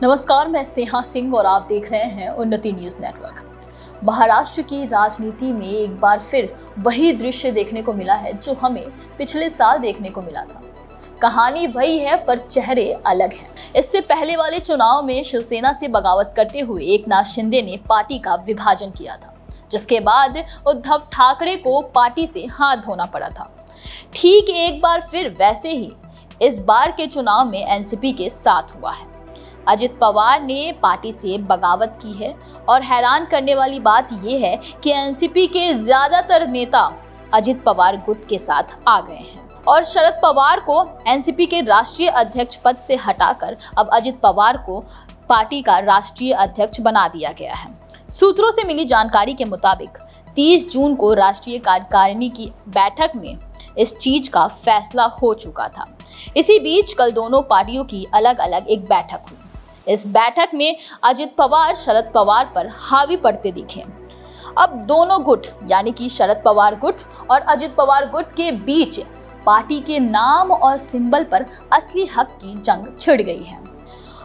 नमस्कार, मैं स्नेहा सिंह और आप देख रहे हैं उन्नति न्यूज नेटवर्क। महाराष्ट्र की राजनीति में एक बार फिर वही दृश्य देखने को मिला है जो हमें पिछले साल देखने को मिला था। कहानी वही है पर चेहरे अलग हैं। इससे पहले वाले चुनाव में शिवसेना से बगावत करते हुए एकनाथ शिंदे ने पार्टी का विभाजन किया था, जिसके बाद उद्धव ठाकरे को पार्टी से हाथ धोना पड़ा था। ठीक एक बार फिर वैसे ही इस बार के चुनाव में एनसीपी के साथ हुआ है। अजित पवार ने पार्टी से बगावत की है और हैरान करने वाली बात यह है कि एनसीपी के ज्यादातर नेता अजित पवार गुट के साथ आ गए हैं और शरद पवार को एनसीपी के राष्ट्रीय अध्यक्ष पद से हटाकर अब अजित पवार को पार्टी का राष्ट्रीय अध्यक्ष बना दिया गया है। सूत्रों से मिली जानकारी के मुताबिक 30 जून को राष्ट्रीय कार्यकारिणी की बैठक में इस चीज का फैसला हो चुका था। इसी बीच कल दोनों पार्टियों की अलग अलग एक बैठक हुई। इस बैठक में अजित पवार शरद पवार पर हावी पड़ते दिखे। अब दोनों गुट यानी कि शरद पवार गुट और अजित पवार गुट के बीच पार्टी के नाम और सिंबल पर असली हक की जंग छिड़ गई है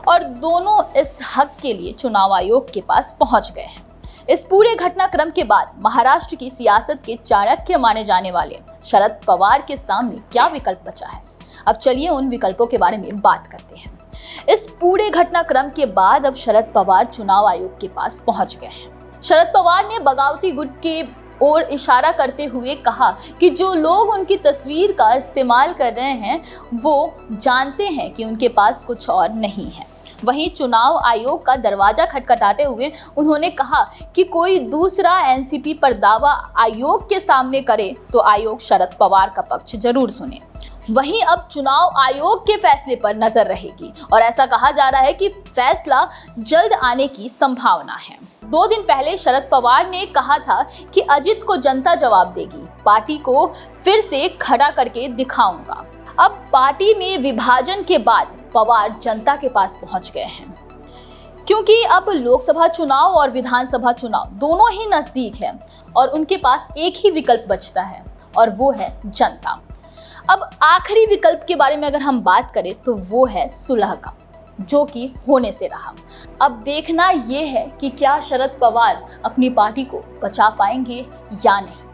और दोनों इस हक के लिए चुनाव आयोग के पास पहुंच गए हैं। इस पूरे घटनाक्रम के बाद महाराष्ट्र की सियासत के चाणक्य माने जाने वाले शरद पवार के सामने क्या विकल्प बचा है? अब चलिए उन विकल्पों के बारे में बात करते हैं। इस पूरे घटनाक्रम के बाद अब शरद पवार चुनाव आयोग के पास पहुंच गए हैं। शरद पवार ने बगावती गुट के ओर इशारा करते हुए कहा कि जो लोग उनकी तस्वीर का इस्तेमाल कर रहे हैं वो जानते हैं कि उनके पास कुछ और नहीं है। वहीं चुनाव आयोग का दरवाजा खटखटाते हुए उन्होंने कहा कि कोई दूसरा एनसीपी पर दावा आयोग के सामने करे तो आयोग शरद पवार का पक्ष जरूर सुने। वहीं अब चुनाव आयोग के फैसले पर नजर रहेगी और ऐसा कहा जा रहा है कि फैसला जल्द आने की संभावना है। 2 दिन पहले शरद पवार ने कहा था कि अजित को जनता जवाब देगी, पार्टी को फिर से खड़ा करके दिखाऊंगा। अब पार्टी में विभाजन के बाद पवार जनता के पास पहुंच गए हैं, क्योंकि अब लोकसभा चुनाव और विधानसभा चुनाव दोनों ही नजदीक है और उनके पास एक ही विकल्प बचता है और वो है जनता। अब आखिरी विकल्प के बारे में अगर हम बात करें तो वो है सुलह का, जो कि होने से रहा। अब देखना ये है कि क्या शरद पवार अपनी पार्टी को बचा पाएंगे या नहीं।